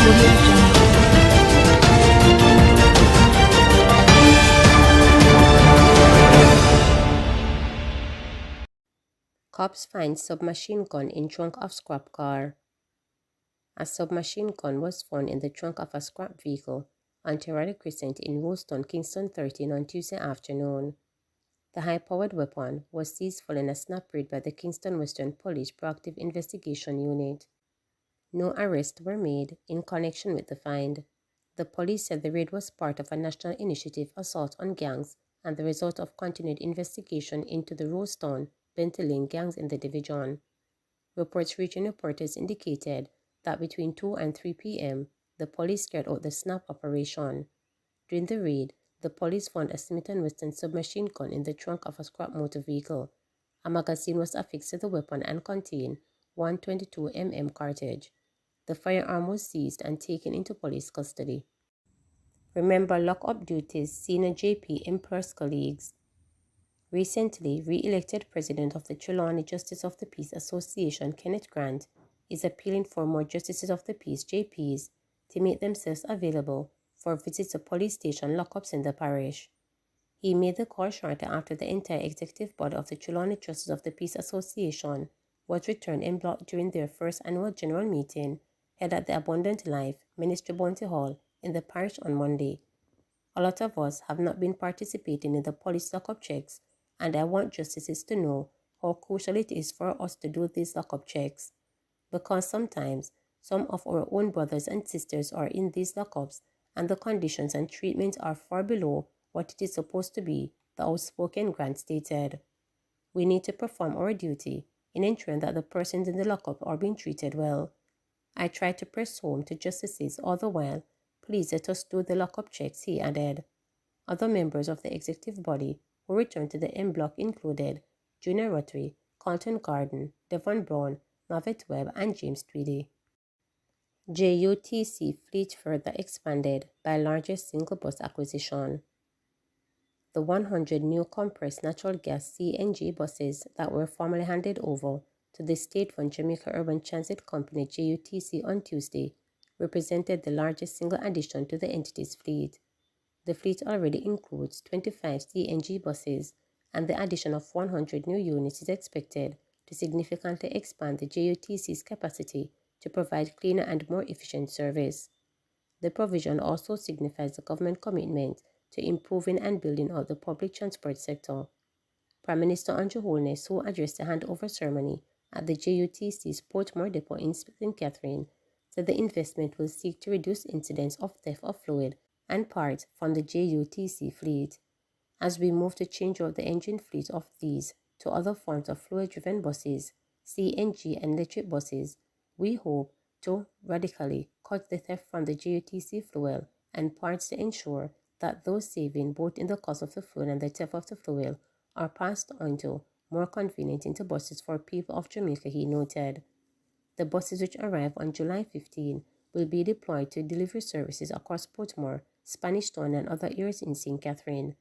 Audio Jungle. Cops find submachine gun in trunk of scrap car. A submachine gun was found in the trunk of a scrap vehicle on Terrell Crescent in Woolston, Kingston 13 on Tuesday afternoon. The high-powered weapon was seized following a snap raid by the Kingston Western Police Proactive Investigation Unit. No arrests were made in connection with the find. The police said the raid was part of a national initiative assault on gangs and the result of continued investigation into the Rosetown, Bentley Lane gangs in the division. Reports reaching reporters indicated that between 2 and 3 p.m., the police carried out the snap operation. During the raid, the police found a Smith & Wesson submachine gun in the trunk of a scrap motor vehicle. A magazine was affixed to the weapon and contained 122mm cartridge. The firearm was seized and taken into police custody. Remember lockup duties, senior JP Empress colleagues. Recently, re-elected president of the Trelawney Justice of the Peace Association, Kenneth Grant, is appealing for more Justices of the Peace JPs to make themselves available for visits to police station lockups in the parish. He made the call shortly after the entire executive body of the Trelawney Justice of the Peace Association was returned en bloc during their first annual general meeting held at the Abundant Life Ministry Bounty Hall in the parish on Monday. A lot of us have not been participating in the police lockup checks, and I want justices to know how crucial it is for us to do these lockup checks, because sometimes some of our own brothers and sisters are in these lockups and the conditions and treatment are far below what it is supposed to be, the outspoken Grant stated. We need to perform our duty in ensuring that the persons in the lockup are being treated well. I try to press home to justices all the while. Please let us do the lockup checks, he added. Other members of the executive body who returned to the en bloc included Junior Rotary, Carlton Garden, Devon Brown, Marvet Webb, and James Tweedy. JUTC fleet further expanded by largest single bus acquisition. The 100 new compressed natural gas CNG buses that were formally handed over to the state-run Jamaica Urban Transit Company JUTC on Tuesday represented the largest single addition to the entity's fleet. The fleet already includes 25 CNG buses, and the addition of 100 new units is expected to significantly expand the JUTC's capacity to provide cleaner and more efficient service. The provision also signifies the government commitment to improving and building out the public transport sector. Prime Minister Andrew Holness, who addressed the handover ceremony at the JUTC's Portmore Depot in St. Catherine, said the investment will seek to reduce incidents of theft of fluid and parts from the JUTC fleet. As we move to change out the engine fleet of these to other forms of fluid-driven buses, CNG and electric buses, we hope to radically cut the theft from the JUTC fuel and parts to ensure that those saving both in the cost of the fuel and the theft of the fuel are passed on to more convenient into buses for people of Jamaica, he noted. The buses which arrive on July 15 will be deployed to delivery services across Portmore, Spanish Town and other areas in St. Catherine.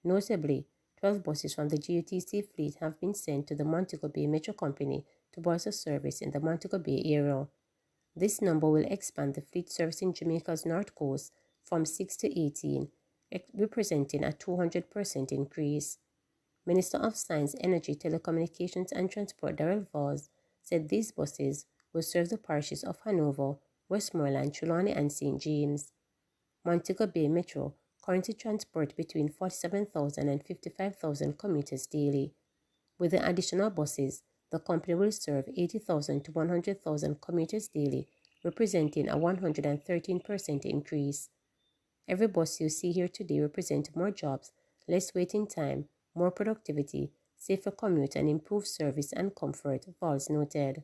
Notably, 12 buses from the JUTC fleet have been sent to the Montego Bay Metro Company to bolster service in the Montego Bay area. This number will expand the fleet servicing Jamaica's north coast from 6 to 18, representing a 200% increase. Minister of Science, Energy, Telecommunications and Transport Darrell Voss said these buses will serve the parishes of Hanover, Westmoreland, Trelawney and St. James. Montego Bay Metro currently transport between 47,000 and 55,000 commuters daily. With the additional buses, the company will serve 80,000 to 100,000 commuters daily, representing a 113% increase. Every bus you see here today represents more jobs, less waiting time, more productivity, safer commute and improved service and comfort, Voss noted.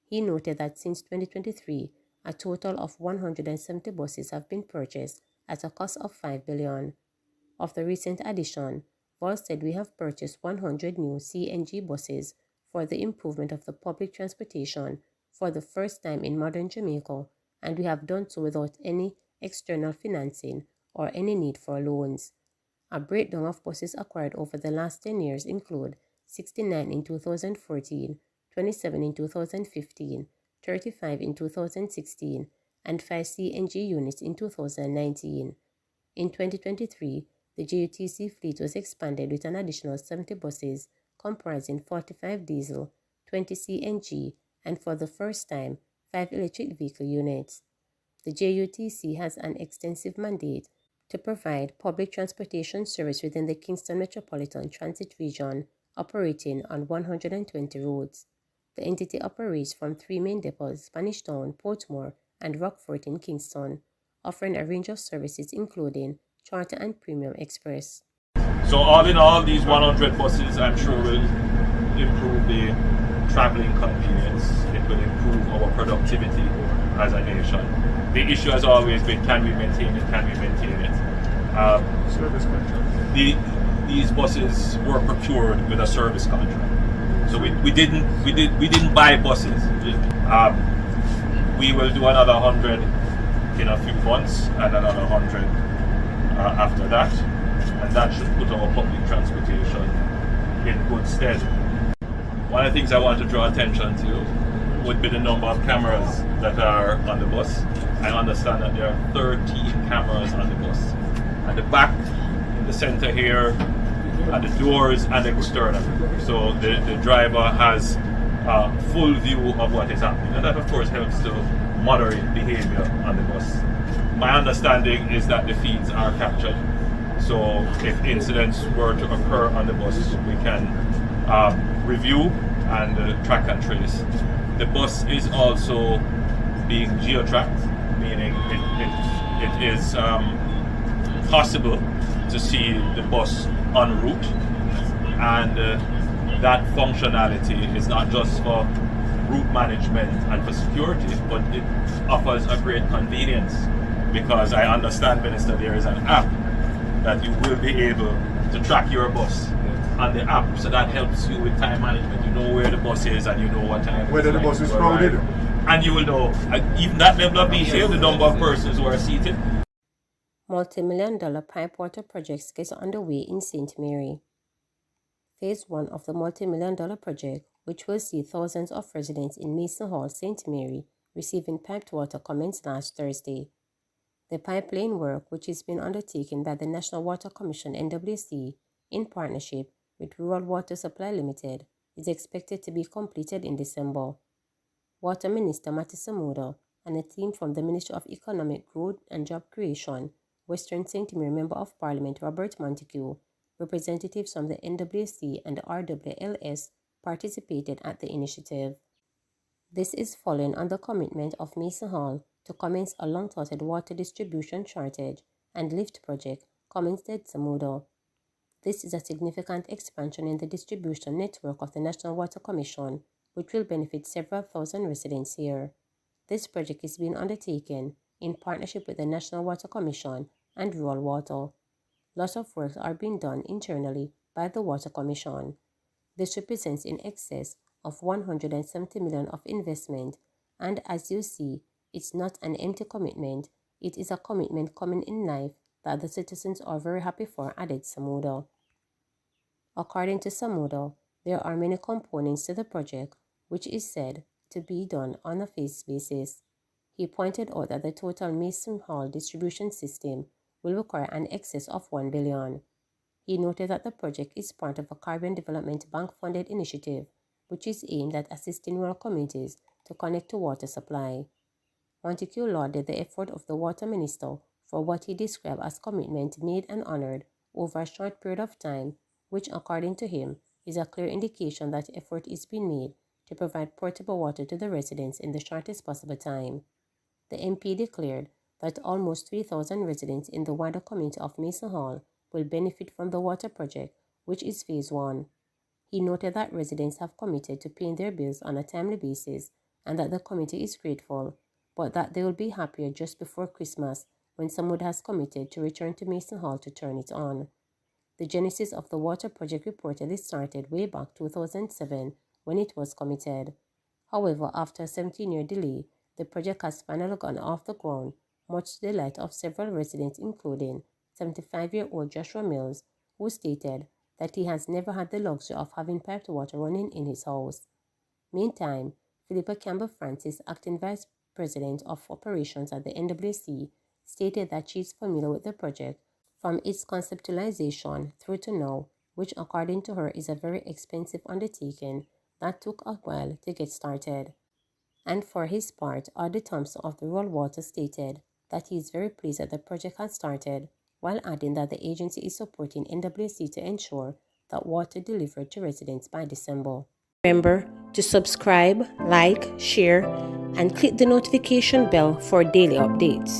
He noted that since 2023, a total of 170 buses have been purchased at a cost of $5 billion. Of the recent addition, Voss said we have purchased 100 new CNG buses for the improvement of the public transportation for the first time in modern Jamaica, and we have done so without any external financing or any need for loans. A breakdown of buses acquired over the last 10 years include 69 in 2014, 27 in 2015, 35 in 2016, and 5 CNG units in 2019. In 2023, the JUTC fleet was expanded with an additional 70 buses comprising 45 diesel, 20 CNG, and for the first time, 5 electric vehicle units. The JUTC has an extensive mandate to provide public transportation service within the Kingston Metropolitan Transit Region, operating on 120 routes. The entity operates from 3 main depots, Spanish Town, Portmore, and Rockford in Kingston, offering a range of services including charter and premium express. So all in all, these 100 buses I'm sure will improve the traveling convenience. It will improve our productivity as a nation. The issue has always been, can we maintain it, can we maintain it? Service contract. These buses were procured with a service contract. So we didn't buy buses. We will do another 100 in a few months and another 100 after that, and that should put our public transportation in good stead. One of the things I want to draw attention to would be the number of cameras that are on the bus. I understand that there are 13 cameras on the bus. At the back, in the center here, at the doors and external. So the driver has a full view of what is happening. And that of course helps to moderate behavior on the bus. My understanding is that the feeds are captured. So if incidents were to occur on the bus, we can review and track and trace. The bus is also being geo-tracked, meaning it is possible to see the bus en route, and that functionality is not just for route management and for security, but it offers a great convenience, because I understand, Minister, there is an app that you will be able to track your bus on the app, so that helps you with time management. You know where the bus is and you know what time whether the bus is crowded, and you will know even that level of detail, the number of persons who are seated. Multi-million-dollar pipewater projects gets underway in St. Mary. Phase 1 of the multi-million-dollar project, which will see thousands of residents in Mason Hall, St. Mary, receiving piped water, commenced last Thursday. The pipeline work, which is being undertaken by the National Water Commission (NWC) in partnership with Rural Water Supply Limited, is expected to be completed in December. Water Minister Matty Samuda and a team from the Ministry of Economic Growth and Job Creation, Western St. Mary Member of Parliament Robert Montague, representatives from the NWC and the RWLS participated at the initiative. This is following on the commitment of Mason Hall to commence a long-thoughted water distribution shortage and lift project, commented Samuda. This is a significant expansion in the distribution network of the National Water Commission, which will benefit several thousand residents here. This project is being undertaken in partnership with the National Water Commission and Rural Water. Lots of work are being done internally by the Water Commission. This represents in excess of 170 million of investment, and as you see, it's not an empty commitment, it is a commitment coming in life that the citizens are very happy for, added Samuda. According to Samuda, there are many components to the project, which is said to be done on a phased basis. He pointed out that the total Mason Hall distribution system will require an excess of $1 billion. He noted that the project is part of a Caribbean Development Bank-funded initiative, which is aimed at assisting rural communities to connect to water supply. Montague lauded the effort of the Water Minister for what he described as commitment made and honored over a short period of time, which, according to him, is a clear indication that effort is being made to provide portable water to the residents in the shortest possible time. The MP declared that almost 3,000 residents in the wider community of Mason Hall will benefit from the water project, which is Phase 1. He noted that residents have committed to paying their bills on a timely basis and that the committee is grateful, but that they will be happier just before Christmas when Samuda has committed to return to Mason Hall to turn it on. The genesis of the water project reportedly started way back 2007 when it was committed. However, after a 17-year delay, the project has finally gone off the ground, much to the delight of several residents, including 75-year-old Joshua Mills, who stated that he has never had the luxury of having piped water running in his house. Meantime, Philippa Campbell Francis, acting Vice President of Operations at the NWC, stated that she is familiar with the project from its conceptualization through to now, which according to her is a very expensive undertaking that took a while to get started. And for his part, Audley Thompson of the Rural Water stated that he is very pleased that the project has started, while adding that the agency is supporting NWC to ensure that water delivered to residents by December. Remember to subscribe, like, share, and click the notification bell for daily updates.